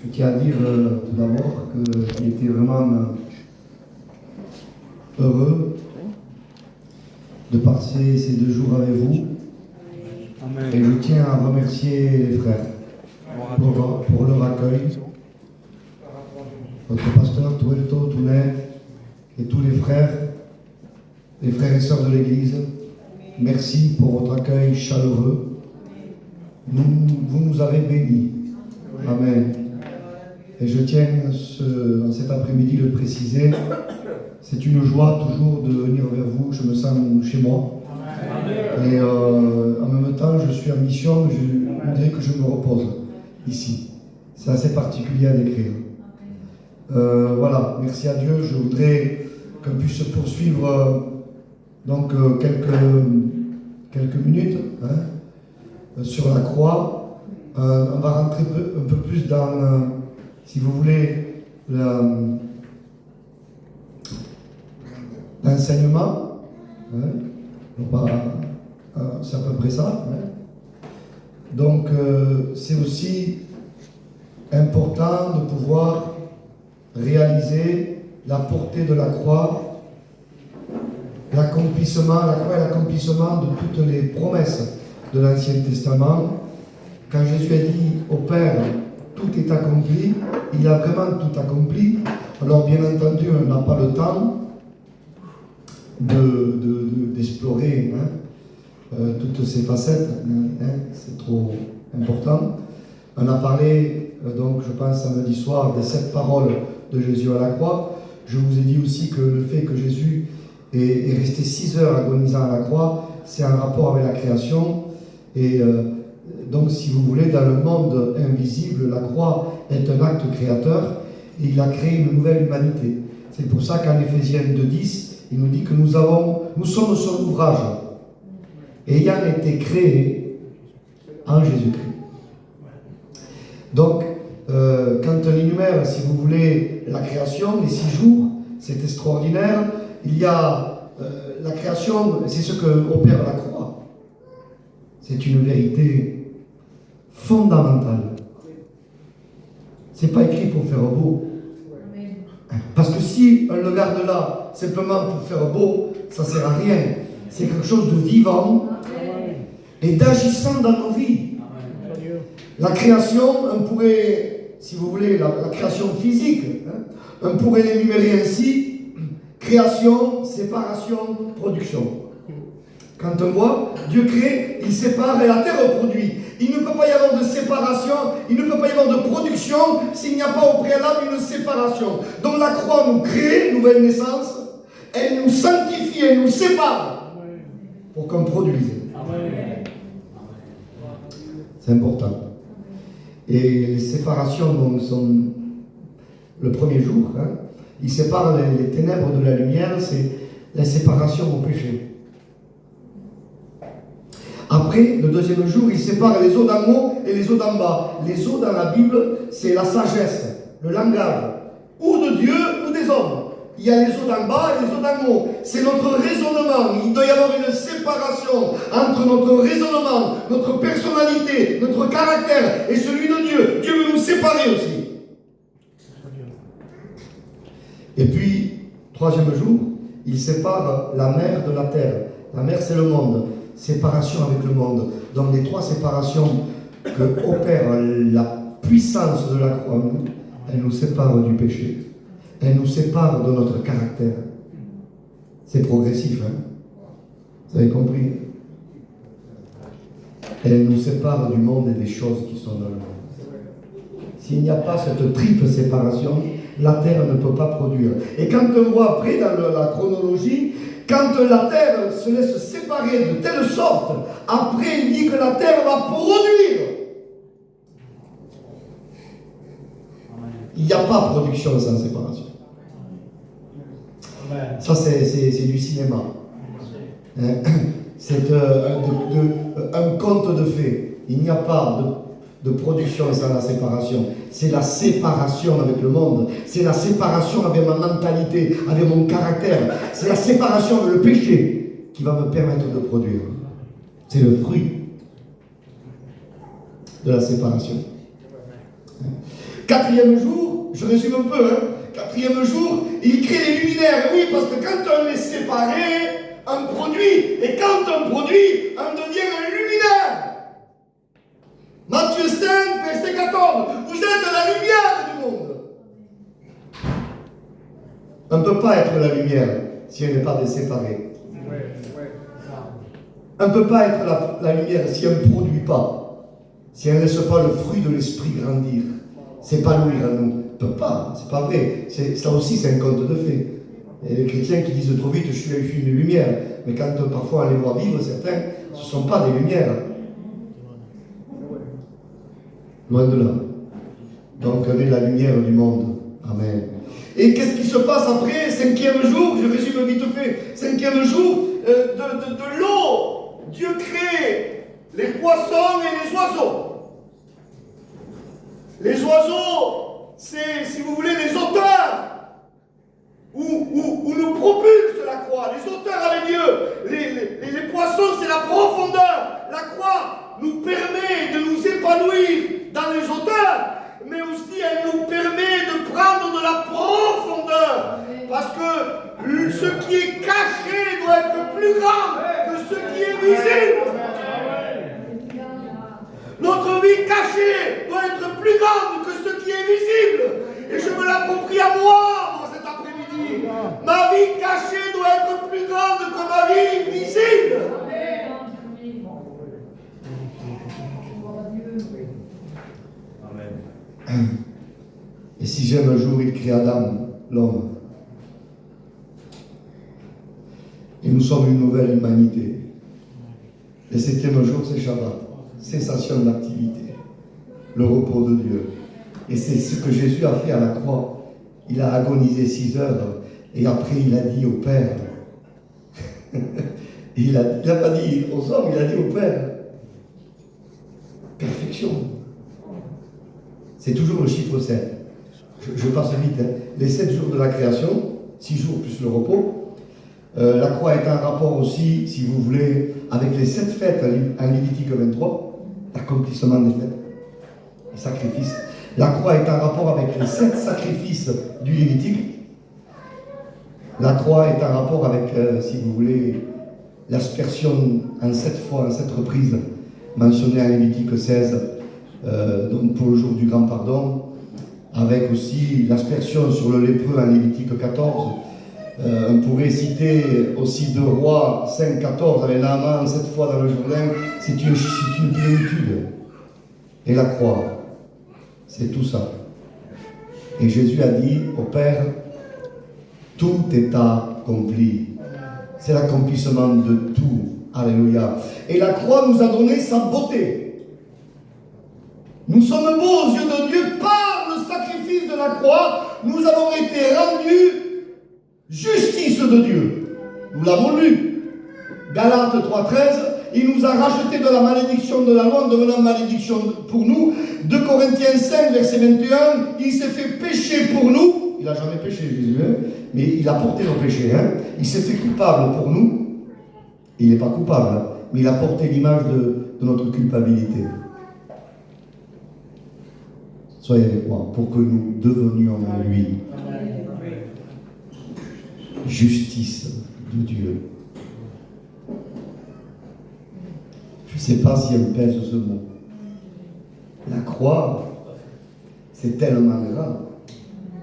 Je tiens à dire tout d'abord qu'il était vraiment heureux de passer ces 2 jours avec vous. Amen. Et je tiens à remercier les frères pour leur accueil. Votre pasteur, Tuelto, Tounet, et tous les frères et sœurs de l'Église, merci pour votre accueil chaleureux. Vous nous avez bénis. Amen. Et je tiens cet après-midi de le préciser, c'est une joie toujours de venir vers vous, je me sens chez moi. Et en même temps, je suis en mission, je voudrais que je me repose ici. C'est assez particulier à décrire. Voilà, merci à Dieu, je voudrais qu'on puisse poursuivre quelques minutes sur la croix. On va rentrer un peu plus dans, si vous voulez, l'enseignement. C'est à peu près ça. Donc, c'est aussi important de pouvoir réaliser la portée de la croix, l'accomplissement, la croix et l'accomplissement de toutes les promesses de l'Ancien Testament. Quand Jésus a dit au Père, tout est accompli, il a vraiment tout accompli. Alors bien entendu, on n'a pas le temps d'explorer toutes ces facettes, c'est trop important. On a parlé, donc je pense samedi soir, des 7 paroles de Jésus à la croix. Je vous ai dit aussi que le fait que Jésus est resté 6 heures agonisant à la croix, c'est un rapport avec la création. Et donc, si vous voulez, dans le monde invisible, la croix est un acte créateur et il a créé une nouvelle humanité. C'est pour ça qu'en Éphésiens 2:10, il nous dit que nous sommes son ouvrage, ayant été créés en Jésus-Christ. Donc, quand on énumère, si vous voulez, la création, les 6 jours, c'est extraordinaire. Il y a la création, c'est ce que opère la croix. C'est une vérité fondamentale. C'est pas écrit pour faire beau. Parce que si on le garde là, simplement pour faire beau, ça ne sert à rien. C'est quelque chose de vivant et d'agissant dans nos vies. La création, on pourrait, si vous voulez, la création physique, on pourrait l'énumérer ainsi: création, séparation, production. Quand on voit, Dieu crée, il sépare et la terre produit. Il ne peut pas y avoir de séparation, il ne peut pas y avoir de production s'il n'y a pas au préalable une séparation. Donc la croix nous crée, nouvelle naissance, elle nous sanctifie, elle nous sépare pour qu'on produise. C'est important. Et les séparations donc, sont le premier jour. Il sépare les ténèbres de la lumière, c'est la séparation au péché. Après, le deuxième jour, il sépare les eaux d'en haut et les eaux d'en bas. Les eaux dans la Bible, c'est la sagesse, le langage, ou de Dieu ou des hommes. Il y a les eaux d'en bas et les eaux d'en haut. C'est notre raisonnement. Il doit y avoir une séparation entre notre raisonnement, notre personnalité, notre caractère et celui de Dieu. Dieu veut nous séparer aussi. Et puis, troisième jour, il sépare la mer de la terre. La mer, c'est le monde. Séparation avec le monde. Donc les 3 séparations que opère la puissance de la croix, elle nous sépare du péché. Elle nous sépare de notre caractère. C'est progressif, Vous avez compris? Elle nous sépare du monde et des choses qui sont dans le monde. S'il n'y a pas cette triple séparation, la terre ne peut pas produire. Et quand on voit après dans la chronologie, quand la terre se laisse séparer de telle sorte, après il dit que la terre va produire. Il n'y a pas production sans séparation. Ça c'est du cinéma. C'est un conte de fées. Il n'y a pas de production sans la séparation. C'est la séparation avec le monde. C'est la séparation avec ma mentalité, avec mon caractère. C'est la séparation avec le péché qui va me permettre de produire. C'est le fruit de la séparation. Quatrième jour, je résume un peu, hein. Quatrième jour, il crée les luminaires. Oui, parce que quand on les séparait, un produit, et quand on produit, on devient un luminaire. Matthieu 5, verset 14. Vous êtes la lumière du monde. On ne peut pas être la lumière si elle n'est pas séparée. On ne peut pas être la lumière si elle ne produit pas. Si elle ne laisse pas le fruit de l'esprit grandir. S'épanouir en nous. On ne peut pas, c'est pas vrai. Ça aussi, c'est un conte de fées. Et les chrétiens qui disent trop vite, je suis une lumière. Mais quand parfois on les voit vivre, certains, ce ne sont pas des lumières. Loin de là. Donc on est la lumière du monde. Amen. Et qu'est-ce qui se passe après? Cinquième jour, je résume vite fait. Cinquième jour, de l'eau, Dieu crée les poissons et les oiseaux. Les oiseaux, c'est, si vous voulez, les auteurs. Où nous propulse la croix, les auteurs avec Dieu. Les poissons, c'est la profondeur. La croix nous permet de nous épanouir dans les auteurs, mais aussi elle nous permet de prendre de la profondeur. Parce que ce qui est caché doit être plus grand que ce qui est visible. Notre vie cachée doit être plus grande que ce qui est visible. Et je me l'approprie à moi cet après-midi. Ma vie cachée doit être plus grande que ma vie visible. Amen. Et sixième jour, il crée Adam, l'homme. Et nous sommes une nouvelle humanité. Le septième jour, c'est Shabbat. Cessation d'activité. Le repos de Dieu. Et c'est ce que Jésus a fait à la croix. Il a agonisé 6 heures. Et après, il a dit au Père. il n'a pas dit aux hommes, il a dit au Père. Perfection. C'est toujours le chiffre 7. Je passe vite. Hein. Les 7 jours de la création, 6 jours plus le repos. La croix est un rapport aussi, si vous voulez, avec les 7 fêtes en Lévitique 23. L'accomplissement des fêtes. Les sacrifices. La croix est un rapport avec les 7 sacrifices du Lévitique. La croix est un rapport avec, si vous voulez, l'aspersion en 7 fois, en 7 reprises, mentionnée en Lévitique 16, donc pour le jour du grand pardon, avec aussi l'aspersion sur le lépreux en Lévitique 14. On pourrait citer aussi 2 Rois 5, 14, avec Naaman 7 fois dans le Jourdain. C'est une plénitude. Et la croix, c'est tout ça. Et Jésus a dit au Père, tout est accompli. C'est l'accomplissement de tout. Alléluia. Et la croix nous a donné sa beauté. Nous sommes beaux aux yeux de Dieu par le sacrifice de la croix. Nous avons été rendus justice de Dieu. Nous l'avons lu. Galates 3,13. Il nous a racheté de la malédiction de la loi en devenant malédiction pour nous. 2 Corinthiens 5, verset 21. Il s'est fait pécher pour nous. Il n'a jamais péché, Jésus, hein, mais il a porté nos péchés. Hein. Il s'est fait coupable pour nous. Il n'est pas coupable, hein, mais il a porté l'image de notre culpabilité. Soyez avec moi, pour que nous devenions en lui justice de Dieu. Je ne sais pas si elle pèse ce mot. La croix, c'est tellement grand.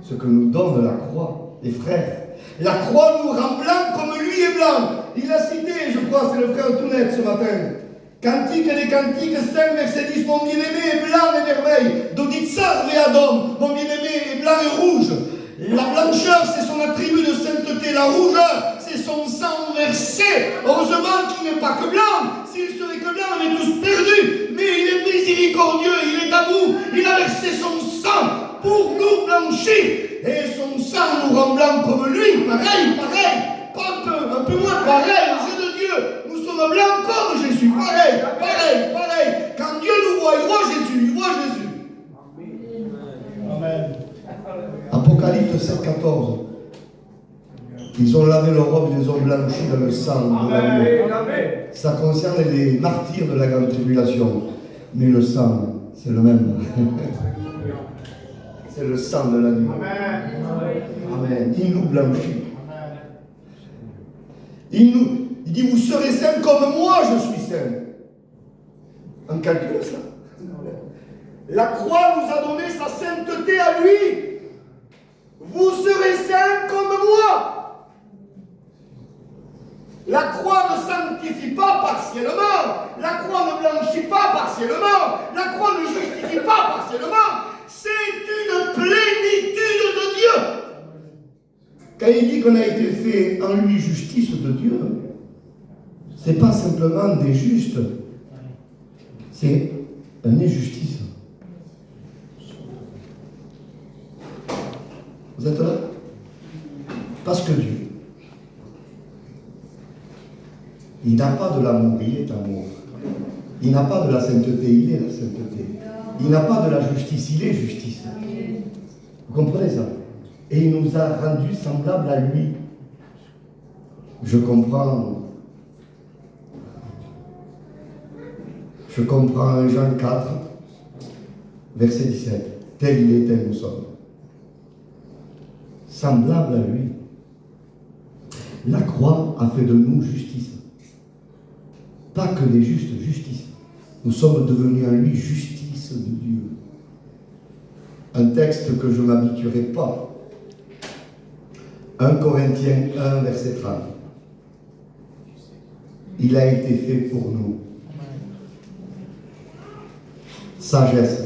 Ce que nous donne la croix, les frères. La croix nous rend blanc comme lui est blanc. Il a cité, je crois, c'est le frère Tounet ce matin. Cantique des Cantiques 5, verset 10. Mon bien-aimé est blanc et vermeil. Doditsar Adom. Mon bien-aimé est blanc et rouge. La blancheur, c'est son attribut de sainteté. La rougeur, c'est son sang versé. Heureusement qu'il n'est pas que blanc. S'il serait que blanc, on est tous perdus. Mais il est miséricordieux, il est amour. Il a versé son sang pour nous blanchir. Et son sang nous rend blanc comme lui. Pareil. Pas un peu moins pareil aux yeux de Dieu. Nous sommes blancs comme Jésus. Pareil. Quand Dieu nous voit, il voit Jésus. Amen. Apocalypse 7, 14. Ils ont lavé leurs robes, ils les ont blanchis dans le sang de l'agneau. Ça concerne les martyrs de la grande tribulation. Mais le sang, c'est le même. C'est le sang de l'agneau. Amen. Il nous blanchit. Il dit, vous serez saints comme moi je suis saint. On calcule ça. La croix nous a donné sa sainteté à lui. Vous serez saints comme moi. La croix ne sanctifie pas partiellement. La croix ne blanchit pas partiellement. La croix ne justifie pas partiellement. C'est une plénitude de Dieu. Quand il dit qu'on a été fait en lui justice de Dieu, ce n'est pas simplement des justes, c'est une injustice. Vous êtes là? Parce que Dieu, il n'a pas de l'amour, il est amour. Il n'a pas de la sainteté, il est la sainteté. Il n'a pas de la justice, il est justice. Vous comprenez ça? Et il nous a rendus semblables à lui. Je comprends Jean 4, verset 17. Tel il est, tel nous sommes. Semblable à lui. La croix a fait de nous justice. Pas que des justes, justice. Nous sommes devenus en lui justice de Dieu. Un texte que je ne m'habituerai pas. 1 Corinthiens 1, verset 30. Il a été fait pour nous. Sagesse,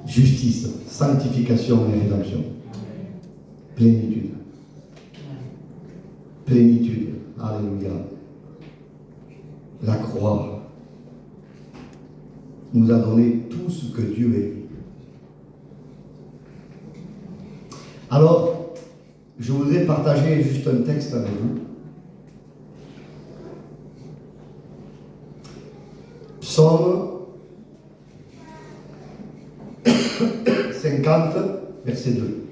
justice, sanctification et rédemption. Plénitude. Plénitude. Alléluia. La croix nous a donné tout ce que Dieu est. Alors, je voudrais partager juste un texte avec vous. Psaume 50, verset 2.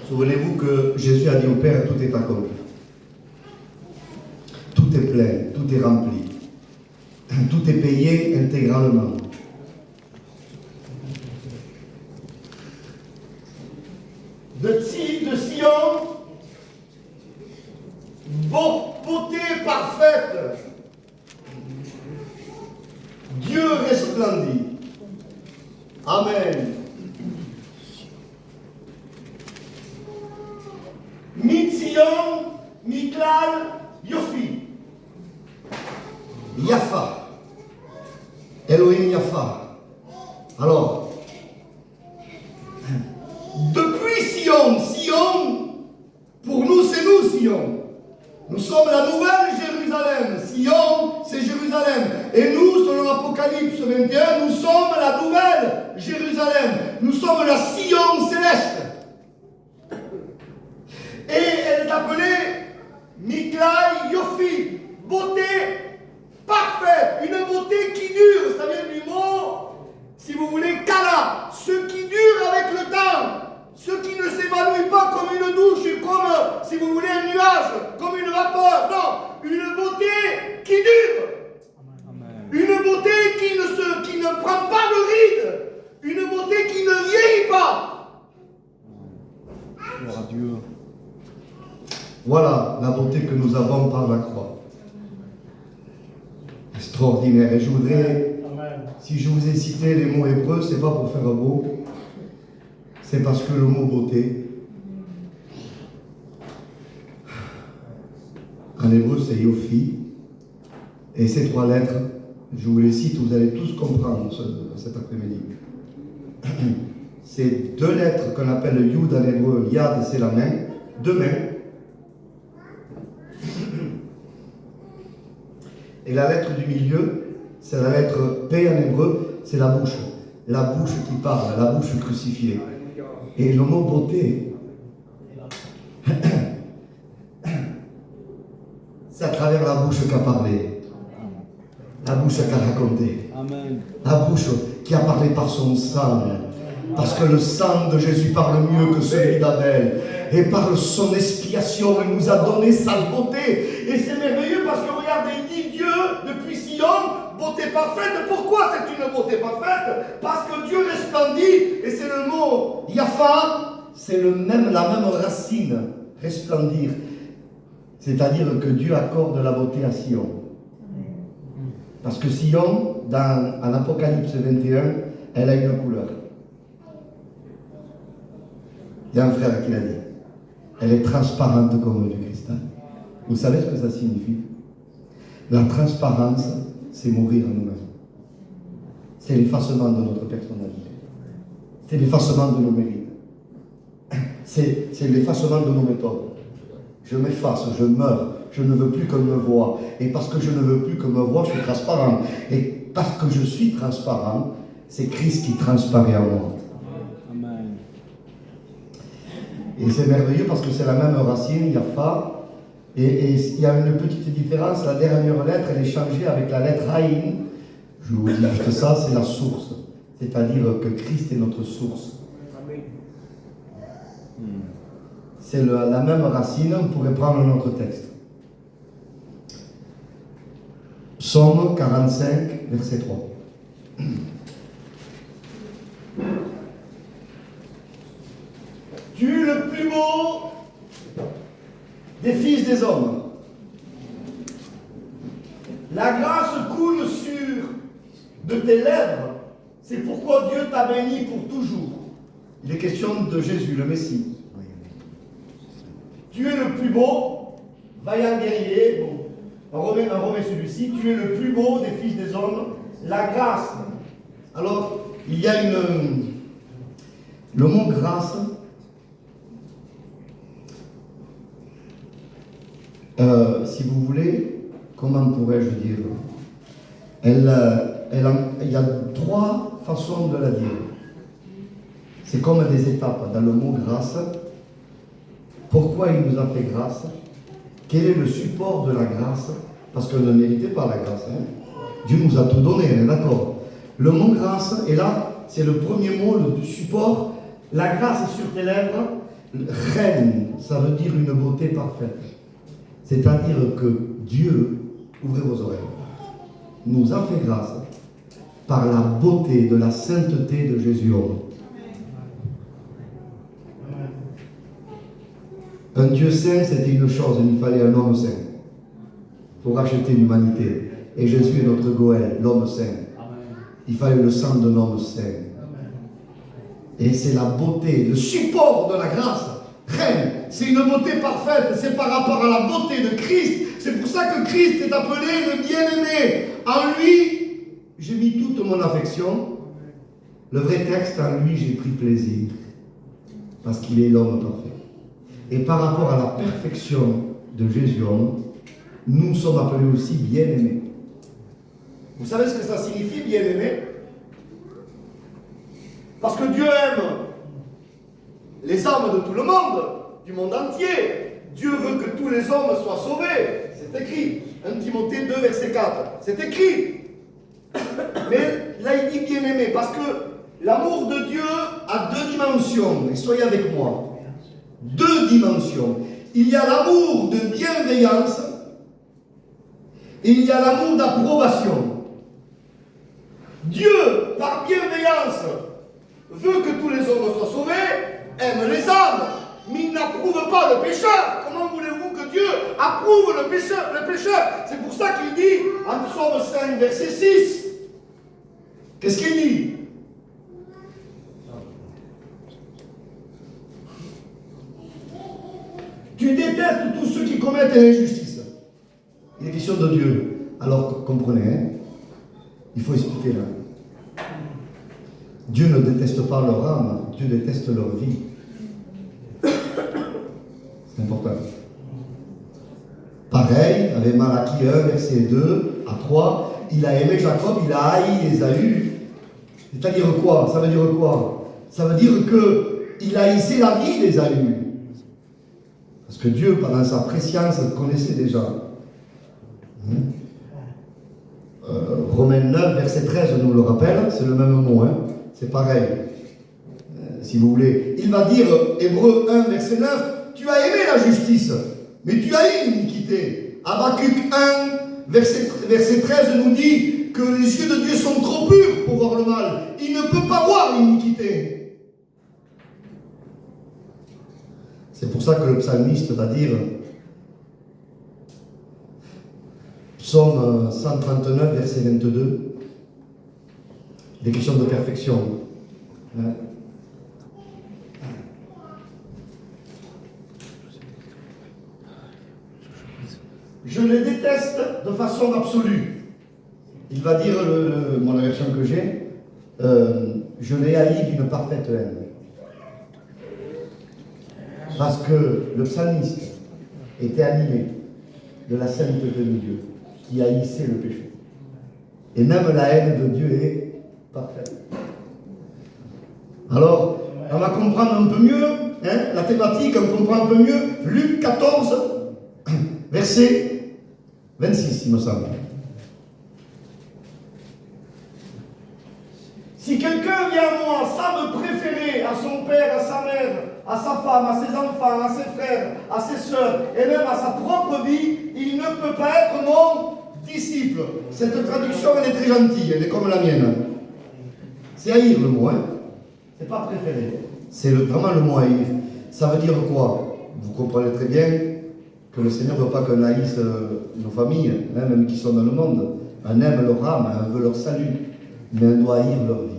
Souvenez-vous que Jésus a dit au Père, tout est accompli. Tout est plein, tout est rempli. Tout est payé intégralement. De Sion, beauté parfaite. Dieu resplendit. Amen. Mitzion, Miklal, Yofi. Yafa. Elohim Yafa. Alors, depuis Sion, pour nous c'est nous Sion. Nous sommes la nouvelle Jérusalem. Sion, c'est Jérusalem. Et nous, selon l'Apocalypse 21, nous sommes la nouvelle Jérusalem. Nous sommes la Sion céleste. Et elle est appelée Miklal Yofi, beauté parfaite, une beauté qui dure. Ça vient du mot, si vous voulez, Kala, ce qui dure avec le temps, ce qui ne s'évanouit pas comme une douche, comme, si vous voulez, un nuage, comme une vapeur. Non, une beauté qui dure. Amen. Une beauté qui ne prend pas de rides, une beauté qui ne vieillit pas. Gloire à Dieu. Voilà la beauté que nous avons par la croix. Extraordinaire. Et je voudrais, si je vous ai cité les mots hébreux, c'est pas pour faire beau, c'est parce que le mot beauté, en hébreu c'est Yofi, et ces trois lettres, je vous les cite, vous allez tous comprendre cet après-midi. C'est deux lettres qu'on appelle le Yud en hébreu, Yad c'est la main, deux mains. Et la lettre du milieu, c'est la lettre P en hébreu, c'est la bouche qui parle, la bouche crucifiée. Et le mot beauté, c'est à travers la bouche qu'a parlé, la bouche qu'a raconté, la bouche qui a parlé par son sang. Parce que le sang de Jésus parle mieux que celui d'Abel. et par son expiation, il nous a donné sa beauté. Et c'est merveilleux parce que regardez, il dit Dieu, depuis Sion, beauté parfaite. Pourquoi c'est une beauté parfaite? Parce que Dieu resplendit, et c'est le mot Yafa, c'est la même racine, resplendir. C'est-à-dire que Dieu accorde la beauté à Sion. Parce que Sion, en Apocalypse 21, elle a une couleur. Il y a un frère qui l'a dit. Elle est transparente comme du cristal. Vous savez ce que ça signifie? La transparence, c'est mourir en nous-mêmes. C'est l'effacement de notre personnalité. C'est l'effacement de nos mérites. C'est l'effacement de nos méthodes. Je m'efface, je meurs, je ne veux plus qu'on me voie. Et parce que je ne veux plus qu'on me voie, je suis transparent. Et parce que je suis transparent, c'est Christ qui transparaît en moi. Amen. Et c'est merveilleux parce que c'est la même racine, Yafa. Et il y a une petite différence, la dernière lettre, elle est changée avec la lettre Haïn. Je vous dis juste ça, c'est la source. C'est-à-dire que Christ est notre source. C'est la même racine, on pourrait prendre un autre texte. Psaume 45, verset 3. Tu es le plus beau des fils des hommes. La grâce coule sur de tes lèvres. C'est pourquoi Dieu t'a béni pour toujours. Il est question de Jésus, le Messie. Tu es le plus beau, vaillant guerrier. Bon, on remet celui-ci. Tu es le plus beau des fils des hommes. La grâce. Alors, il y a le mot grâce. Si vous voulez, comment pourrais-je dire? Il y a trois façons de la dire. C'est comme des étapes dans le mot grâce. Pourquoi il nous a fait grâce? Quel est le support de la grâce? Parce qu'on ne méritait pas la grâce. Dieu nous a tout donné, on est d'accord. Le mot grâce, et là, c'est le premier mot, le support. La grâce est sur tes lèvres. Reine, ça veut dire une beauté parfaite. C'est-à-dire que Dieu, ouvrez vos oreilles, nous a fait grâce par la beauté de la sainteté de Jésus homme. Un Dieu saint, c'était une chose, il fallait un homme saint pour racheter l'humanité. Et Jésus est notre Goël, l'homme saint. Il fallait le sang d'un homme saint. Et c'est la beauté, le support de la grâce. Reine, c'est une beauté parfaite, c'est par rapport à la beauté de Christ. C'est pour ça que Christ est appelé le bien-aimé. En lui, j'ai mis toute mon affection. Le vrai texte, en lui, j'ai pris plaisir. Parce qu'il est l'homme parfait. Et par rapport à la perfection de Jésus homme, nous sommes appelés aussi bien-aimés. Vous savez ce que ça signifie, bien-aimé? Parce que Dieu aime les âmes de tout le monde, du monde entier. Dieu veut que tous les hommes soient sauvés. C'est écrit. 1 Timothée 2, verset 4. C'est écrit. Mais là, il dit bien-aimé, parce que l'amour de Dieu a deux dimensions. Et soyez avec moi. Deux dimensions. Il y a l'amour de bienveillance et il y a l'amour d'approbation. Dieu, par bienveillance, veut que tous les hommes soient sauvés, aime les âmes, mais il n'approuve pas le pécheur. Comment voulez-vous que Dieu approuve le pécheur? C'est pour ça qu'il dit en Psaume 5, verset 6. Qu'est-ce qu'il dit? Tu détestes tous ceux qui commettent l'injustice. Il est question de Dieu. Alors comprenez, il faut expliquer là. Dieu ne déteste pas leur âme, Dieu déteste leur vie. C'est important. Pareil, avec Malachie 1, verset 2 à 3, il a aimé Jacob, il a haï Ésaü. C'est-à-dire quoi? Ça veut dire quoi? Ça veut dire qu'il haïssait la vie d'Ésaü. Parce que Dieu, pendant sa préscience, connaissait déjà. Romains 9, verset 13 nous le rappelle, c'est le même mot, c'est pareil. Si vous voulez. Il va dire, Hébreux 1, verset 9, tu as aimé la justice, mais tu as eu l'iniquité. Habakkuk 1, verset 13 nous dit que les yeux de Dieu sont trop purs pour voir le mal. Il ne peut pas voir l'iniquité. C'est pour ça que le psalmiste va dire, Psaume 139, verset 22, des questions de perfection. Hein? Je les déteste de façon absolue. Il va dire, la version que j'ai, je les haïs d'une parfaite haine. Parce que le psalmiste était animé de la sainteté de Dieu, qui haïssait le péché. Et même la haine de Dieu est parfaite. Alors, on va comprendre un peu mieux la thématique, on comprend un peu mieux Luc 14, verset 26, il me semble. Si quelqu'un vient à moi sans me préférer à son père, à sa mère, à sa femme, à ses enfants, à ses frères, à ses sœurs, et même à sa propre vie, il ne peut pas être mon disciple. Cette traduction, elle est très gentille, elle est comme la mienne. C'est haïr le mot, c'est pas préférer. C'est vraiment le mot haïr. Ça veut dire quoi? Vous comprenez très bien que le Seigneur ne veut pas qu'on haïsse nos familles, même qui sont dans le monde. On aime leur âme, on veut leur salut, mais on doit haïr leur vie.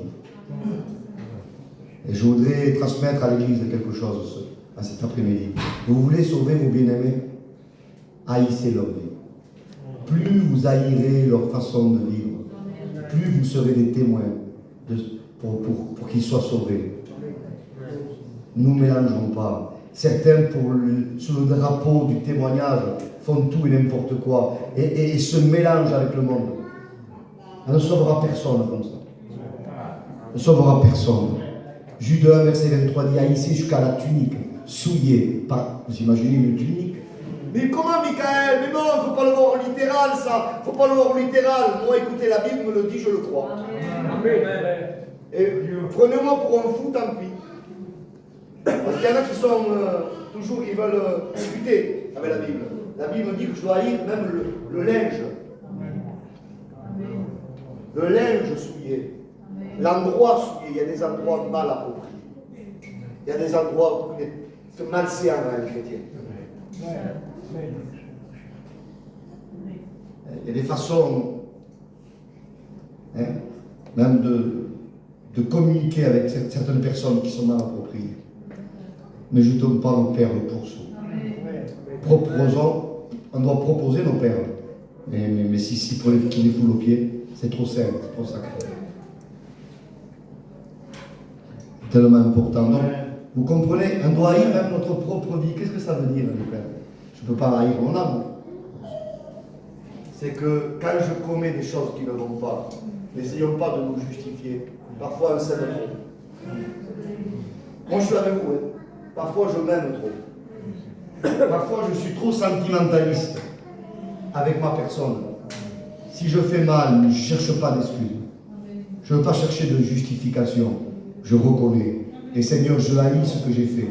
Et je voudrais transmettre à l'Église quelque chose à cet après-midi. Vous voulez sauver vos bien-aimés? Haïssez leur vie. Plus vous haïrez leur façon de vivre, plus vous serez des témoins pour qu'ils soient sauvés. Nous ne mélangeons pas. Certains, sous le drapeau du témoignage, font tout et n'importe quoi et se mélangent avec le monde. On ne sauvera personne comme ça. On ne sauvera personne. Jude 1, verset 23 dit, haïssez jusqu'à la tunique, souillée. Vous imaginez une tunique? Mais comment, Michael? Mais non, il ne faut pas le voir littéral, ça. Il ne faut pas le voir littéral. Moi, écoutez, la Bible me le dit, je le crois. Amen. Et prenez-moi pour un fou, tant pis. Parce qu'il y en a qui sont toujours, ils veulent discuter avec la Bible. La Bible me dit que je dois haïr même le linge. Le linge souillé. L'endroit souillé. Il y a des endroits mal appropriés. Il y a des endroits où c'est malséant à un chrétien. Il y a des façons même de communiquer avec certaines personnes qui sont mal appropriées. Ne jetons pas nos perles pour soi. Proposons, on doit proposer nos perles. Mais si pour les foule aux pieds, c'est trop simple, c'est trop sacré. C'est tellement important. Donc, vous comprenez, on doit haïr même notre propre vie. Qu'est-ce que ça veut dire, les frères? Je ne peux pas haïr mon âme. C'est que quand je commets des choses qui ne vont pas, n'essayons pas de nous justifier. Parfois, on s'aime trop. Moi, je suis avec vous. Parfois, je m'aime trop. Parfois, je suis trop sentimentaliste avec ma personne. Si je fais mal, je ne cherche pas d'excuses. Je ne veux pas chercher de justification. Je reconnais. Et Seigneur, je haïs ce que j'ai fait.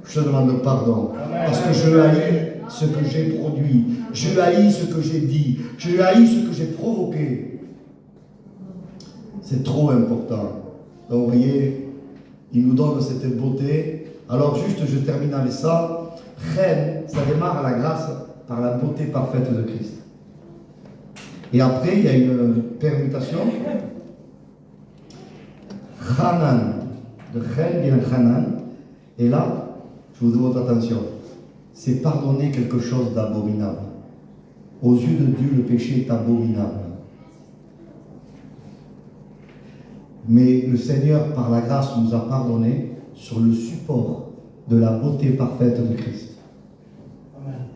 Je te demande pardon. Parce que je haïs ce que j'ai produit. Je haïs ce que j'ai dit. Je haïs ce que j'ai provoqué. C'est trop important. Donc, vous voyez, il nous donne cette beauté. Alors, juste, je termine avec ça. Reine, ça démarre à la grâce par la beauté parfaite de Christ. Et après, il y a une permutation. Hanan. De Reine vient Hanan. Et là, je vous demande votre attention. C'est pardonner quelque chose d'abominable. Aux yeux de Dieu, le péché est abominable. Mais le Seigneur, par la grâce, nous a pardonné sur le support de la beauté parfaite de Christ. Amen.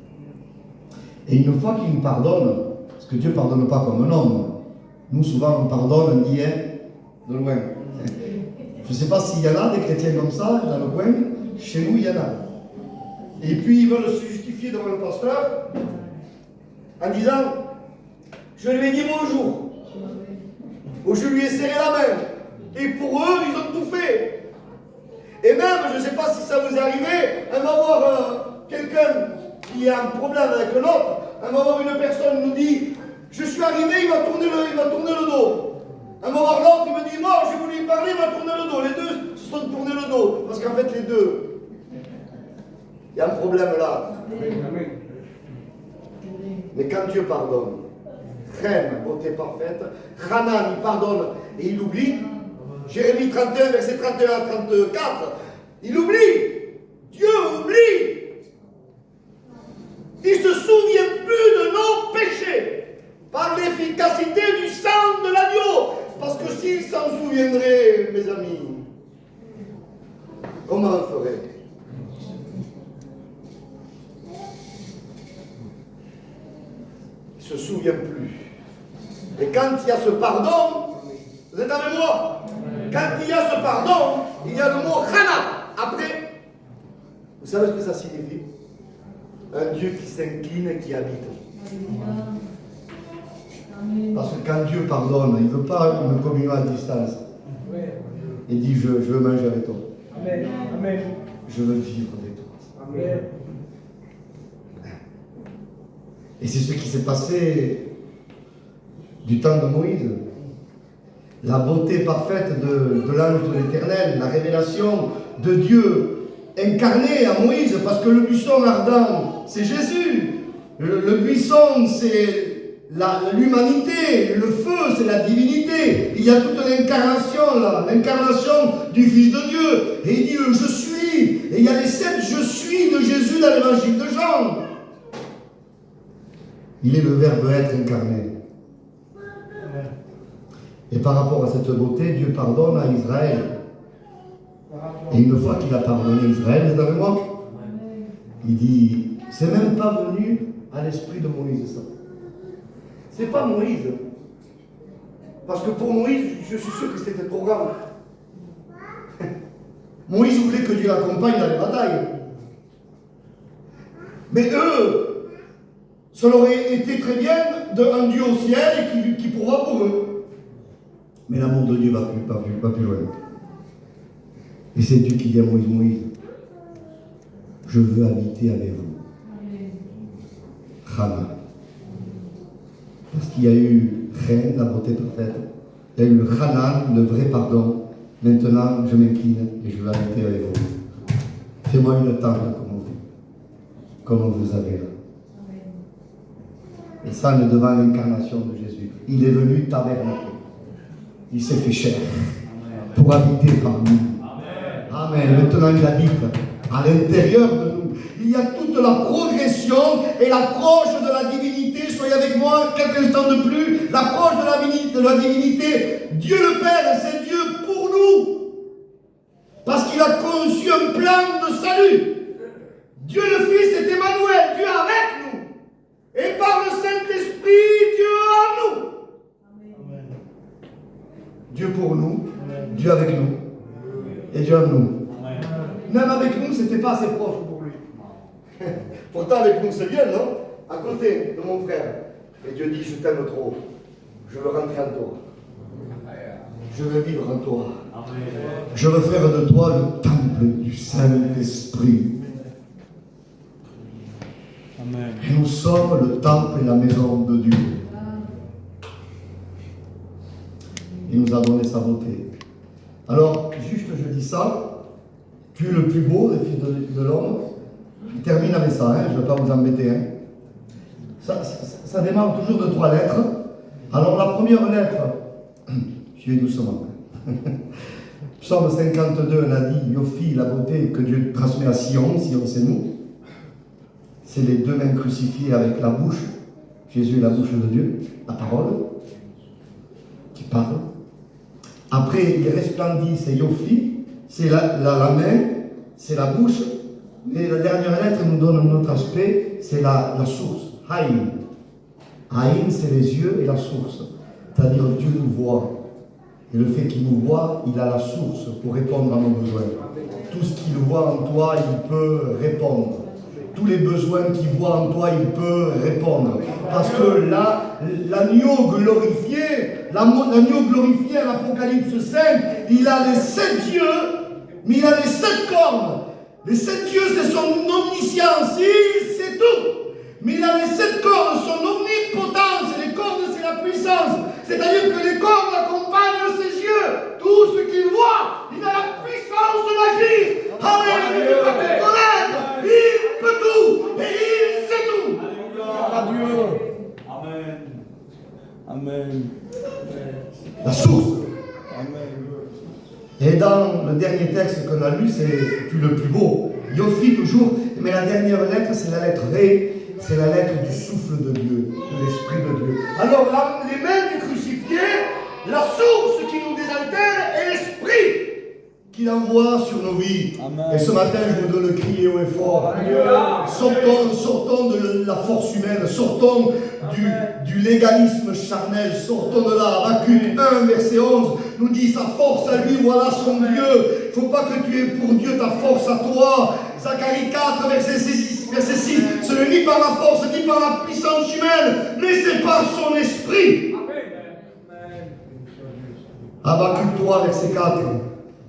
Et une fois qu'il nous pardonne, parce que Dieu ne pardonne pas comme un homme, nous souvent on pardonne, on dit de loin. Je ne sais pas s'il y en a des chrétiens comme ça dans le coin, chez nous il y en a. Et puis ils veulent se justifier devant le pasteur en disant je lui ai dit bonjour, ou je lui ai serré la main, et pour eux ils ont tout fait. Et même, je ne sais pas si ça vous est arrivé, on va voir quelqu'un qui a un problème avec l'autre, on va voir une personne qui nous dit, je suis arrivé, il m'a tourné le dos. On va voir l'autre, il me dit, moi, j'ai voulu lui parler, il m'a tourné le dos. Les deux se sont tournés le dos. Parce qu'en fait, les deux, il y a un problème là. Amen. Mais quand Dieu pardonne, Reine, beauté parfaite, Hanan, il pardonne et il oublie. Jérémie 31, verset 31 à 34, il oublie. Dieu oublie. Il ne se souvient plus de nos péchés par l'efficacité du sang de l'agneau. Parce que s'il s'en souviendrait, mes amis, comment on ferait? Il ne se souvient plus. Et quand il y a ce pardon, vous êtes avec moi? Quand il y a ce pardon, il y a le mot Hana. Après, vous savez ce que ça signifie? Un Dieu qui s'incline et qui habite. Parce que quand Dieu pardonne, il ne veut pas une communion à distance. Il dit, je veux manger avec toi. Amen. Je veux vivre avec toi. Amen. Et c'est ce qui s'est passé du temps de Moïse. La beauté parfaite de l'ange de l'Éternel, la révélation de Dieu incarné à Moïse, parce que le buisson ardent, c'est Jésus. Le buisson, c'est l'humanité. Le feu, c'est la divinité. Il y a toute l'incarnation là, l'incarnation du Fils de Dieu. Et il dit, je suis. Et il y a les 7 je suis de Jésus dans l'évangile de Jean. Il est le Verbe être incarné. Et par rapport à cette beauté, Dieu pardonne à Israël. Et une fois qu'il a pardonné Israël, vous êtes avec moi? Il dit, c'est même pas venu à l'esprit de Moïse ça. C'est pas Moïse. Parce que pour Moïse, je suis sûr que c'était le programme. Moïse voulait que Dieu l'accompagne dans les batailles. Mais eux, ça aurait été très bien d'un Dieu au ciel et qui pourra pour eux. Mais l'amour de Dieu va plus loin. Et c'est Dieu qui dit à Moïse, Moïse, je veux habiter avec vous. Hana. Parce qu'il y a eu Reine, la beauté parfaite. Il y a eu le Hanan, le vrai pardon. Maintenant, je m'incline et je veux habiter avec vous. Fais-moi une tente comme vous avez là. Et ça, on est devant l'incarnation de Jésus. Il est venu tabernacle. Il s'est fait chair pour habiter parmi nous. Amen. Maintenant, il habite à l'intérieur de nous. Il y a toute la progression et l'approche de la divinité. Soyez avec moi quelques instants de plus. L'approche de la divinité. Dieu le Père, c'est Dieu pour nous. Parce qu'il a conçu un plan de salut. Dieu le Fils est Emmanuel, Dieu avec nous. Et par le Saint-Esprit, Dieu en nous. Amen. Dieu pour nous, amen. Dieu avec nous. Et Dieu en nous. Amen. Même avec nous, ce n'était pas assez proche pour lui. Pourtant, avec nous, c'est bien, non? À côté de mon frère. Et Dieu dit, je t'aime trop. Je veux rentrer en toi. Je veux vivre en toi. Amen. Je veux faire de toi le temple du Saint-Esprit. Amen. Et nous sommes le temple et la maison de Dieu. Il nous a donné sa beauté. Alors, juste je dis ça, tu es le plus beau des fils de l'homme. Je termine avec ça, hein, je ne vais pas vous embêter. Hein. Ça démarre toujours de 3 lettres. Alors la première lettre, je vais doucement. Psaume 52, on a dit, Yofi, la beauté que Dieu transmet à Sion, Sion c'est nous. C'est les 2 mains crucifiées avec la bouche. Jésus est la bouche de Dieu, la parole, qui parle. Après, il resplendit, c'est Yofi, c'est la main, c'est la bouche. Et la dernière lettre nous donne un autre aspect, c'est la source, Haïm. Haïm, c'est les yeux et la source. C'est-à-dire Dieu nous voit. Et le fait qu'il nous voit, il a la source pour répondre à nos besoins. Tout ce qu'il voit en toi, il peut répondre. Tous les besoins qu'il voit en toi, il peut répondre. Parce que là, l'agneau glorifié à l'Apocalypse 5, il a les 7 yeux Mais il a les 7 cornes. Les 7 yeux, c'est son omniscience. Il sait tout. Mais il a les 7 cornes, son omnipotence. Et les cornes, c'est la puissance. C'est-à-dire que les cornes accompagnent ses yeux. Tout ce qu'il voit, il a la puissance de l'agir. Amen. Il ne peut pas te connaître. Il peut tout. Et il sait tout. À Dieu. Amen. Amen. La source. Amen. Et dans le dernier texte qu'on a lu, c'est le plus beau. Yofi toujours, mais la dernière lettre, c'est la lettre Ré, c'est la lettre du souffle de Dieu, de l'Esprit de Dieu. Alors là, les mains du crucifié, la source qui nous désaltère est l'Esprit qu'il envoie sur nos vies. Amen. Et ce matin, je vous donne le crier haut et fort. Sortons de la force humaine, sortons du légalisme charnel, sortons de là. Habakkuk 1, verset 11, nous dit sa force à lui, voilà son Dieu. Il ne faut pas que tu aies pour Dieu ta force à toi. Zacharie 4, verset 6, ce n'est ni par la force, ni par la puissance humaine, mais c'est par son esprit. Habakkuk 3, verset 4.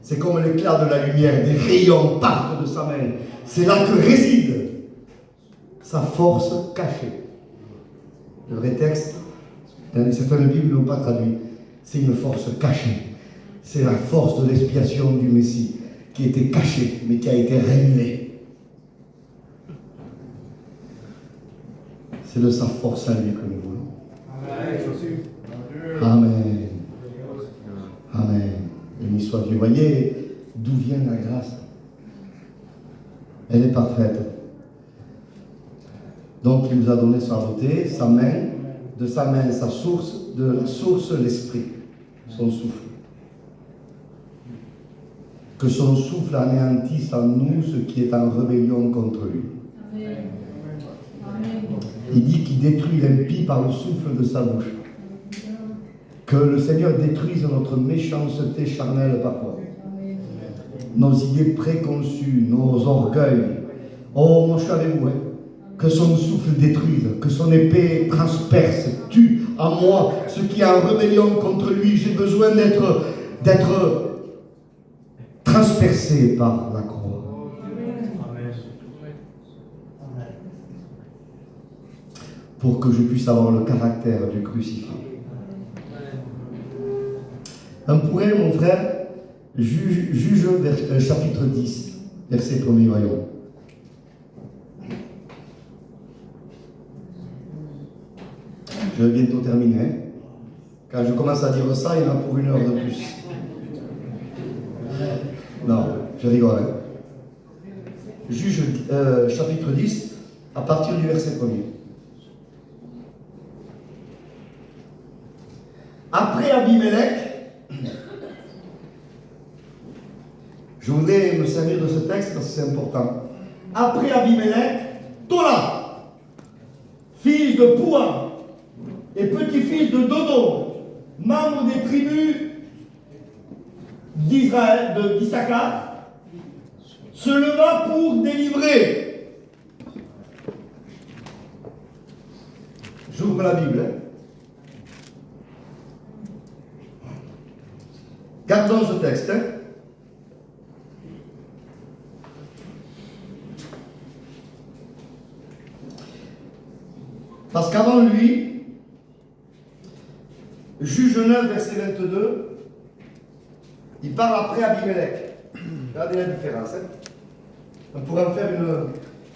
C'est comme l'éclat de la lumière, des rayons partent de sa main. C'est là que réside sa force cachée. Le vrai texte, dans certaines Bibles n'ont pas traduit. C'est une force cachée. C'est la force de l'expiation du Messie qui était cachée, mais qui a été révélée. C'est de sa force à lui que nous voulons. Amen. Amen. Béni soit Dieu. Voyez d'où vient la grâce. Elle est parfaite. Donc il nous a donné sa beauté, sa main, de sa main sa source, de la source l'esprit, son souffle. Que son souffle anéantisse en nous ce qui est en rébellion contre lui. Il dit qu'il détruit l'impie par le souffle de sa bouche. Que le Seigneur détruise notre méchanceté charnelle parfois. Nos idées préconçues, nos orgueils. Oh, moi je suis avec vous. Que son souffle détruise, que son épée transperce, tue en moi ce qui est en rébellion contre lui. J'ai besoin d'être transpercé par la croix. Pour que je puisse avoir le caractère du crucifié. On pourrait, mon frère, juge chapitre 10, verset 1er, voyons. Je vais bientôt terminer. Quand je commence à dire ça, il y en a pour 1 heure de plus. Non, je rigole. Juge chapitre 10, à partir du verset 1er. Après Abimelech, je voudrais me servir de ce texte parce que c'est important. Après Abimelech, Tola, fils de Poua et petit-fils de Dodo, membre des tribus d'Israël, d'Issachar, se leva pour délivrer. J'ouvre la Bible. Gardons ce texte. Parce qu'avant lui, Juge 9, verset 22, il parle après Abimelech. Regardez la différence. On pourrait en faire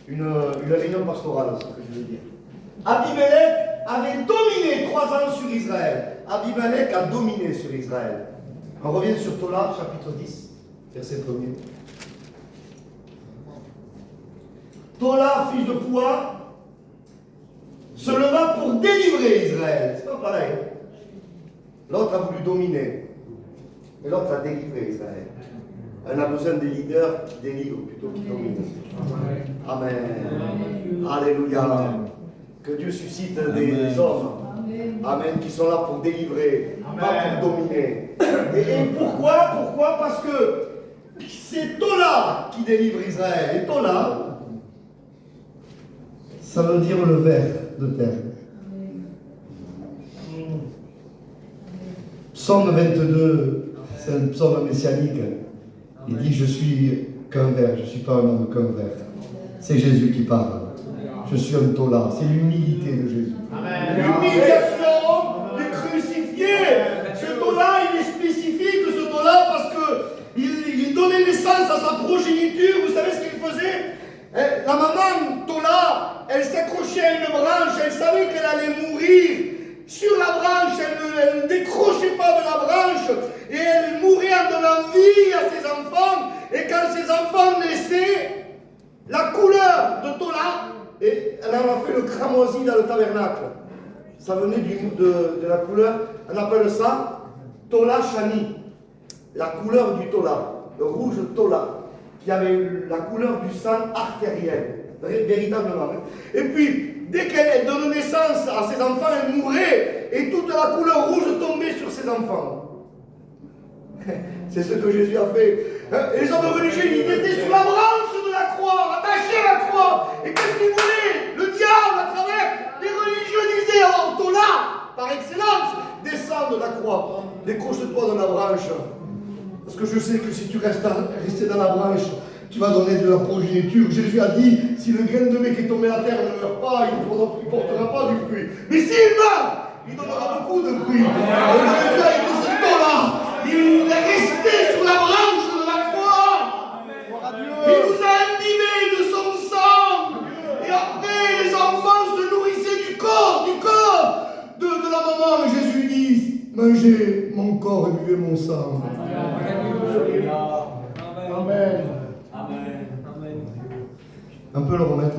une réunion pastorale, c'est ce que je veux dire. Abimelech avait dominé 3 ans sur Israël. Abimelech a dominé sur Israël. On revient sur Tola, chapitre 10, verset 1er. Tola, fils de Poua, se leva pour délivrer Israël. C'est pas pareil. L'autre a voulu dominer. Et l'autre a délivré Israël. On a besoin des leaders qui délivrent plutôt qu'ils dominent. Amen. Alléluia. Que Dieu suscite des hommes. Amen. Qui sont là pour délivrer, pas pour dominer. Et pourquoi? Parce que c'est Tola qui délivre Israël. Et Tola, ça veut dire le ver de terre. Psaume 22, c'est un psaume messianique. Il dit, je suis qu'un verre, je ne suis pas un homme qu'un verre. C'est Jésus qui parle. Je suis un tola. C'est l'humilité de Jésus. L'humiliation du crucifié. Ce tola, il est spécifique, ce tola, parce qu'il donnait naissance à sa progéniture. Vous savez ce qu'il faisait? La maman tola, elle s'accrochait à une branche, elle savait qu'elle allait mourir. Sur la branche, elle ne décrochait pas de la branche et elle mourait en donnant vie à ses enfants. Et quand ses enfants naissaient, la couleur de Tola, et elle en a fait le cramoisi dans le tabernacle. Ça venait de la couleur, on appelle ça Tola Shani, la couleur du Tola, le rouge Tola, qui avait la couleur du sang artériel, véritablement. Et puis, dès qu'elle donne naissance à ses enfants, elle mourait et toute la couleur rouge tombait sur ses enfants. C'est ce que Jésus a fait. Et les hommes religieux, ils étaient sur la branche de la croix, attachés à la croix. Et qu'est-ce qu'ils voulaient? Le diable, à travers les religieux, disait oh, Tola, par excellence, descends de la croix, décroche-toi de la branche. Parce que je sais que si tu restes dans la branche, tu vas donner de la progéniture. Jésus a dit, si le grain de blé qui est tombé à terre ne meurt pas, il ne portera pas du fruit. Mais s'il meurt, il donnera beaucoup de fruits. Jésus a été ce temps-là. Il est resté sur la branche de la croix. Il nous a imbibés de son sang. Et après, les enfants se nourrissaient du corps de la maman. Et Jésus dit, mangez mon corps et buvez mon sang. Amen. Un peu le remettre.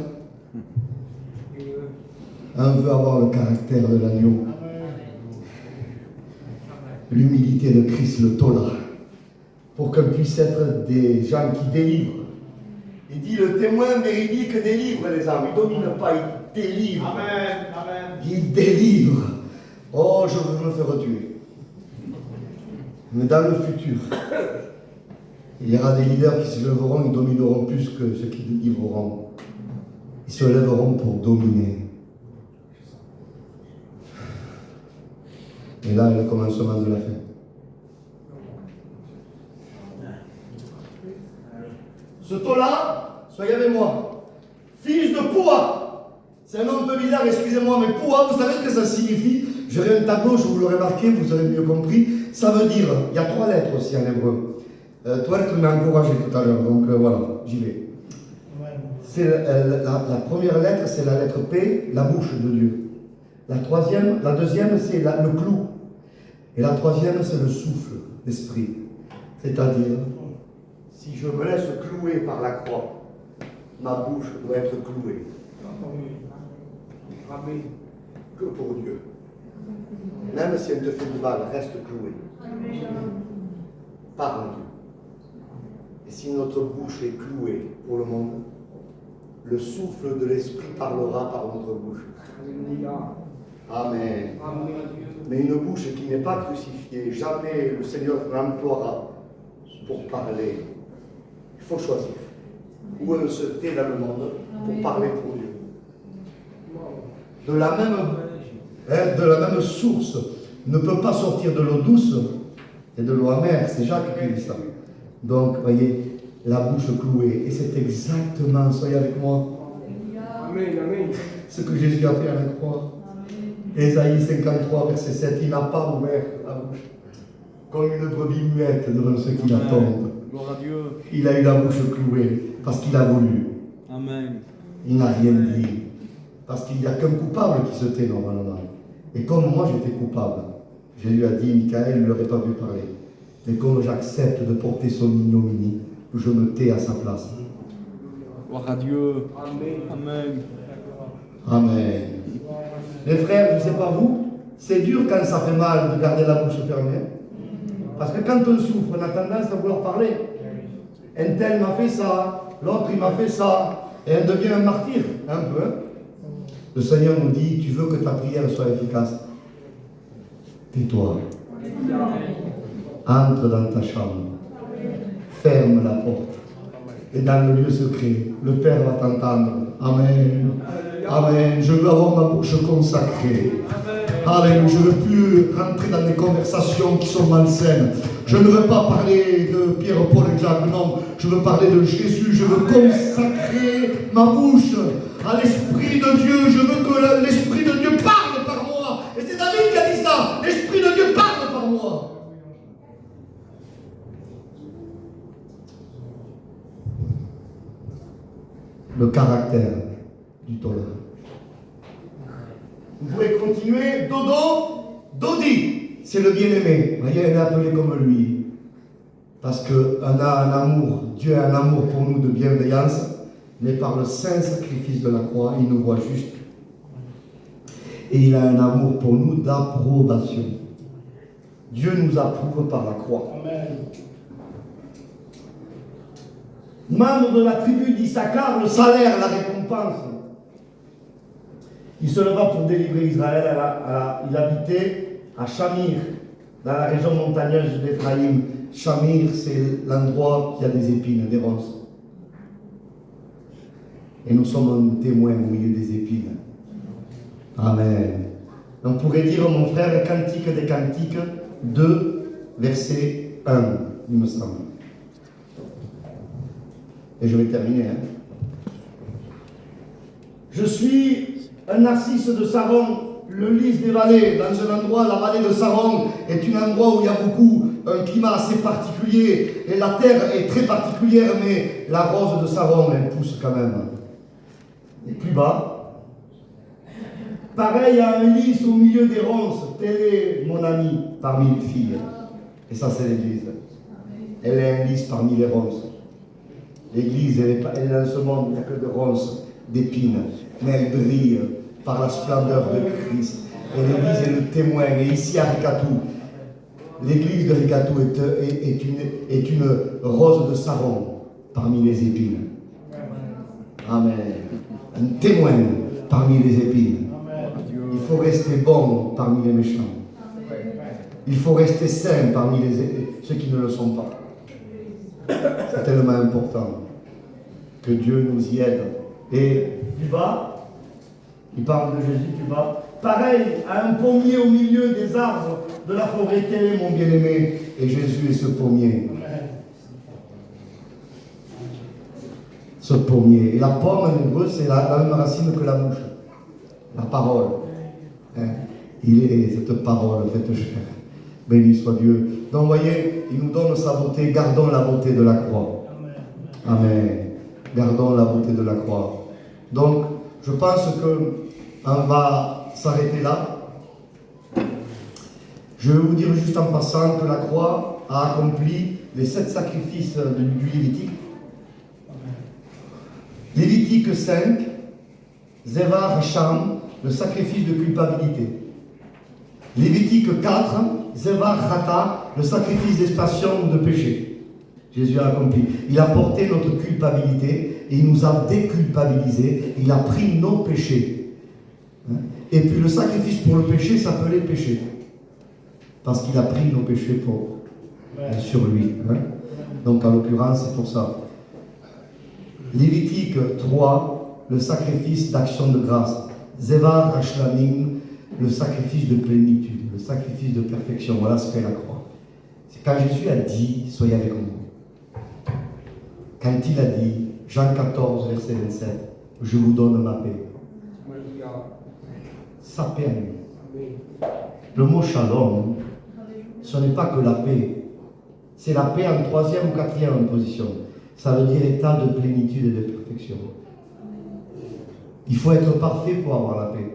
Un veut avoir le caractère de l'agneau. L'humilité de Christ, le Tola. Pour qu'on puisse être des gens qui délivrent. Il dit le témoin véridique délivre les âmes. Il ne domine pas, il délivre. Amen. Amen. Il délivre. Oh, je veux me faire tuer. Mais dans le futur, il y aura des leaders qui se lèveront, ils domineront plus que ceux qui délivre. Ils se lèveront pour dominer. Et là, le commencement de la fin. Ce taux-là, soyez avec moi. Fils de Poua. C'est un nom un peu bizarre, excusez-moi, mais Poua, vous savez ce que ça signifie? J'aurai un tableau, je vous l'aurai marqué, vous aurez mieux compris. Ça veut dire, il y a 3 lettres aussi en hébreu. Toi, tu m'as encouragé tout à l'heure, donc voilà, j'y vais. C'est la première lettre, c'est la lettre P, la bouche de Dieu. La deuxième, c'est le clou. Et la troisième, c'est le souffle, l'esprit. C'est-à-dire, si je me laisse clouer par la croix, ma bouche doit être clouée. Que pour Dieu. Même si elle te fait du mal, reste clouée. Parle Dieu. Et si notre bouche est clouée pour le monde, le souffle de l'esprit parlera par notre bouche. Amen. Mais une bouche qui n'est pas crucifiée, jamais le Seigneur l'emploiera pour parler. Il faut choisir. Ou on se tait dans le monde pour parler pour Dieu. De la même source ne peut pas sortir de l'eau douce et de l'eau amère. C'est Jacques qui dit ça. Donc, voyez, la bouche clouée. Et c'est exactement, soyez avec moi, ce que Jésus a fait à la croix. Ésaïe 53, verset 7, il n'a pas ouvert la bouche, comme une brebis muette devant ceux qui l'attendent. Il a eu la bouche clouée, parce qu'il a voulu. Amen. Il n'a rien dit, parce qu'il n'y a qu'un coupable qui se tait normalement. Et comme moi j'étais coupable, Jésus a dit, Michael ne l'aurait pas vu parler. Mais comme j'accepte de porter son ignominie, je me tais à sa place. Gloire à Dieu. Amen. Amen. Les frères, je ne sais pas vous, c'est dur quand ça fait mal de garder la bouche fermée. Parce que quand on souffre, on a tendance à vouloir parler. Un tel m'a fait ça, l'autre il m'a fait ça, et on devient un martyr, un peu. Le Seigneur nous dit, tu veux que ta prière soit efficace? Tais-toi. Entre dans ta chambre. Ferme la porte. Et dans le lieu secret, le Père va t'entendre. Amen. Amen. Je veux avoir ma bouche consacrée. Alléluia. Je ne veux plus rentrer dans des conversations qui sont malsaines. Je ne veux pas parler de Pierre, Paul et Jacques, non. Je veux parler de Jésus. Je veux consacrer ma bouche à l'Esprit de Dieu. Je veux que l'Esprit de Dieu parle par moi. Et c'est David qui a dit ça. L'Esprit de Dieu parle par moi. Le caractère du tolérant. Vous pouvez continuer. Dodo, Dodi, c'est le bien-aimé. Rien n'est appelé comme lui. Parce qu'on a un amour, Dieu a un amour pour nous de bienveillance, mais par le saint sacrifice de la croix, il nous voit juste. Et il a un amour pour nous d'approbation. Dieu nous approuve par la croix. Amen. Membre de la tribu d'Issachar, le salaire, la récompense. Il se leva pour délivrer Israël. Il habitait à Shamir, dans la région montagneuse d'Éphraïm. Shamir, c'est l'endroit qui a des épines, des ronces. Et nous sommes un témoin au milieu des épines. Amen. On pourrait dire, mon frère, Cantique des Cantiques 2, verset 1, il me semble. Et je vais terminer. Je suis un narcisse de Saron, le lys des vallées. Dans un endroit, la vallée de Saron est un endroit où il y a un climat assez particulier. Et la terre est très particulière, mais la rose de Saron, elle pousse quand même. Et plus bas, pareil à un lys au milieu des ronces. Tel est mon ami parmi les filles. Et ça, c'est l'église. Elle est un lys parmi les ronces. L'église, elle est dans ce monde, il n'y a que de ronces, d'épines, mais elle brille par la splendeur de Christ. Et l'église est le témoin. Et ici à Ricatou, l'église de Ricatou est une rose de Saron parmi les épines. Amen. Un témoin parmi les épines. Il faut rester bon parmi les méchants. Il faut rester saint parmi ceux qui ne le sont pas. C'est tellement important que Dieu nous y aide. Et tu vas, il parle de Jésus, tu vas, pareil à un pommier au milieu des arbres de la forêt, tel est mon bien-aimé, et Jésus est ce pommier. Ce pommier. Et la pomme en hébreu, c'est la même racine que la bouche. La parole. Il est cette parole faite chair. Béni soit Dieu. Donc, vous voyez, il nous donne sa beauté. Gardons la beauté de la croix. Amen. Gardons la beauté de la croix. Donc, je pense qu'on va s'arrêter là. Je vais vous dire juste en passant que la croix a accompli les 7 sacrifices du Lévitique. Lévitique 5, Zévar et Cham, le sacrifice de culpabilité. Lévitique 4, Zévar Rata, le sacrifice d'expiation de péché. Jésus a accompli. Il a porté notre culpabilité et il nous a déculpabilisés. Il a pris nos péchés. Et puis le sacrifice pour le péché s'appelait péché. Parce qu'il a pris nos péchés sur lui. Donc en l'occurrence, c'est pour ça. Lévitique 3, le sacrifice d'action de grâce. Zévar Hashlamim, le sacrifice de plénitude, le sacrifice de perfection. Voilà ce qu'est la croix. C'est quand Jésus a dit, soyez avec moi. Quand il a dit, Jean 14, verset 27, je vous donne ma paix. Sa paix à lui. Le mot shalom, ce n'est pas que la paix. C'est la paix en 3e ou 4e position. Ça veut dire état de plénitude et de perfection. Il faut être parfait pour avoir la paix.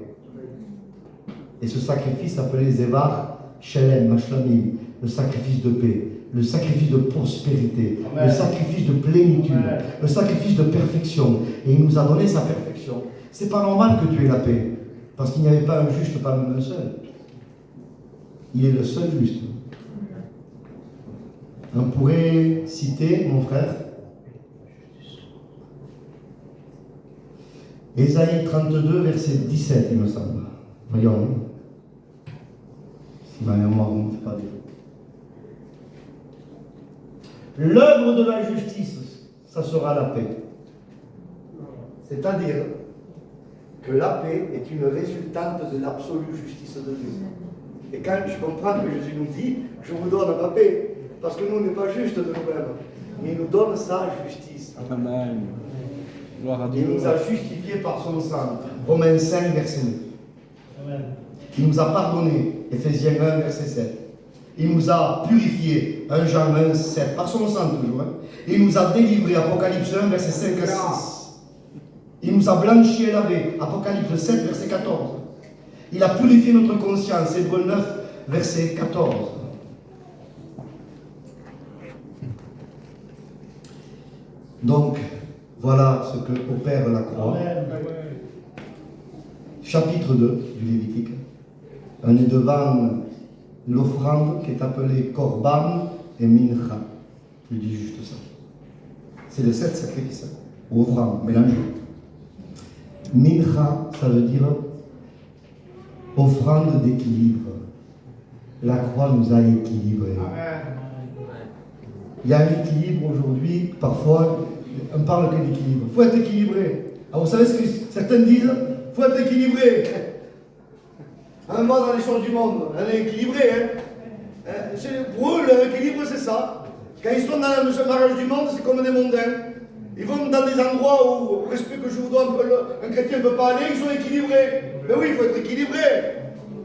Et ce sacrifice s'appelait Zévar, Shelem, Hashlamim, le sacrifice de paix, le sacrifice de prospérité, Amen. Le sacrifice de plénitude, Amen. Le sacrifice de perfection. Et il nous a donné sa perfection. C'est pas normal que tu aies la paix, parce qu'il n'y avait pas un juste, pas même un seul. Il est le seul juste. On pourrait citer, mon frère, Ésaïe 32, verset 17, il me semble. Voyons. Si ma mémoire ne me fait pas défaut. L'œuvre de la justice, ça sera la paix. C'est-à-dire que la paix est une résultante de l'absolue justice de Dieu. Et quand je comprends que Jésus nous dit, je vous donne ma paix, parce que nous, on n'est pas juste de nous-mêmes, mais il nous donne sa justice. Amen. Gloire à Il Dieu. nous a justifiés par son sang. Romains 5, verset 9. Amen. Il nous a pardonné, Éphésiens 1, verset 7. Il nous a purifiés, 1 Jean 1, 7, par son sang toujours. Hein. Il nous a délivrés, Apocalypse 1, verset 5 à 6. Il nous a blanchis et lavés, Apocalypse 7, verset 14. Il a purifié notre conscience, Hébreux 9, verset 14. Donc, voilà ce que opère la croix. Chapitre 2 du Lévitique. On est devant l'offrande qui est appelée Korban et Mincha. Je dis juste ça. C'est les 7 sacrifices, ou offrandes, mélangées. Mincha, ça veut dire offrande d'équilibre. La croix nous a équilibrés. Il y a un équilibre aujourd'hui, parfois, on parle que d'équilibre. Il faut être équilibré. Alors vous savez ce que certains disent? Il faut être équilibré. Un mot dans les choses du monde, on est équilibré. Hein? Pour eux, l'équilibre, c'est ça. Quand ils sont dans le mariage du monde, c'est comme des mondains. Ils vont dans des endroits où, au respect que je vous donne, un chrétien ne peut pas aller, ils sont équilibrés. Mais oui, il faut être équilibré.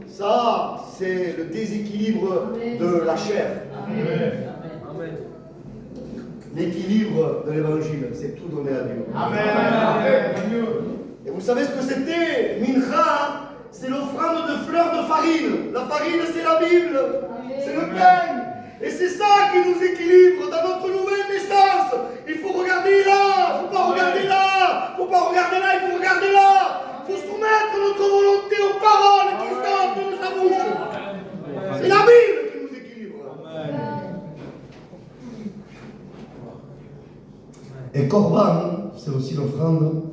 Ça, c'est le déséquilibre de la chair. Amen. L'équilibre de l'évangile, c'est tout donner à Dieu. Amen. Et vous savez ce que c'était? Mincha, c'est l'offrande de fleurs de farine. La farine, c'est la Bible. C'est le pain. Et c'est ça qui nous équilibre dans notre nouvelle naissance. Il faut regarder là. Il ne faut pas regarder là. Il ne faut pas regarder là. Il faut regarder là. Il faut soumettre notre volonté aux paroles qui sortent de sa bouche. C'est la Bible qui nous équilibre. Et Korban, c'est aussi l'offrande,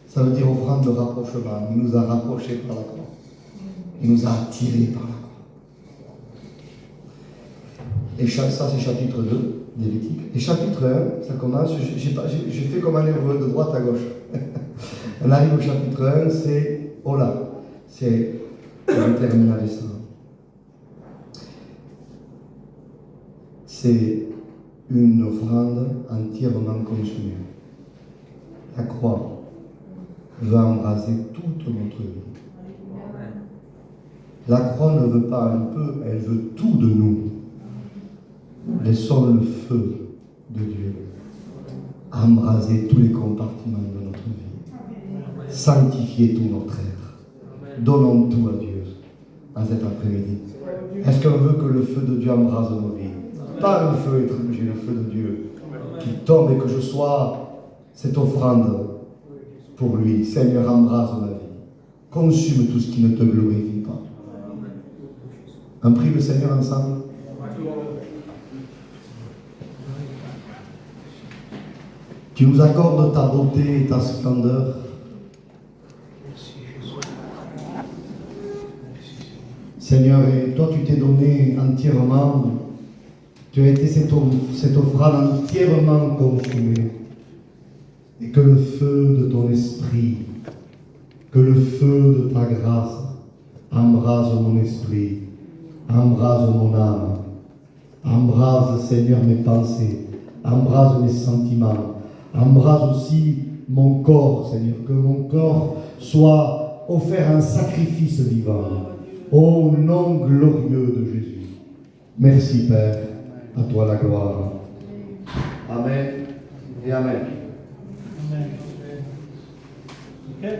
ça veut dire offrande de rapprochement. Il nous a rapprochés par la croix. Il nous a attirés par la croix. Et ça, c'est chapitre 2, Lévitique. Et chapitre 1, ça commence, j'ai fait comme un hébreu de droite à gauche. On arrive au chapitre 1, c'est Ola. C'est, on termine avec ça. C'est une offrande entièrement consumée. La croix va embraser toute notre vie. La croix ne veut pas un peu, elle veut tout de nous. Laissons le feu de Dieu embraser tous les compartiments de notre vie. Sanctifier tout notre être. Donnons tout à Dieu en cet après-midi. Est-ce qu'on veut que le feu de Dieu embrase nos vies? Pas un feu étranger, le feu de Dieu qui tombe et que je sois cette offrande pour lui. Seigneur, embrase ma vie. Consume tout ce qui ne te glorifie pas. On prie le Seigneur ensemble. Tu nous accordes ta beauté et ta splendeur. Seigneur, et toi tu t'es donné entièrement. Tu as été cette offrande entièrement consumée. Et que le feu de ton esprit, que le feu de ta grâce embrase mon esprit, embrase mon âme, embrase, Seigneur, mes pensées, embrase mes sentiments, embrase aussi mon corps, Seigneur, que mon corps soit offert un sacrifice vivant. Au nom glorieux de Jésus. Merci, Père. À toi la gloire. Amen et Amen. Amen.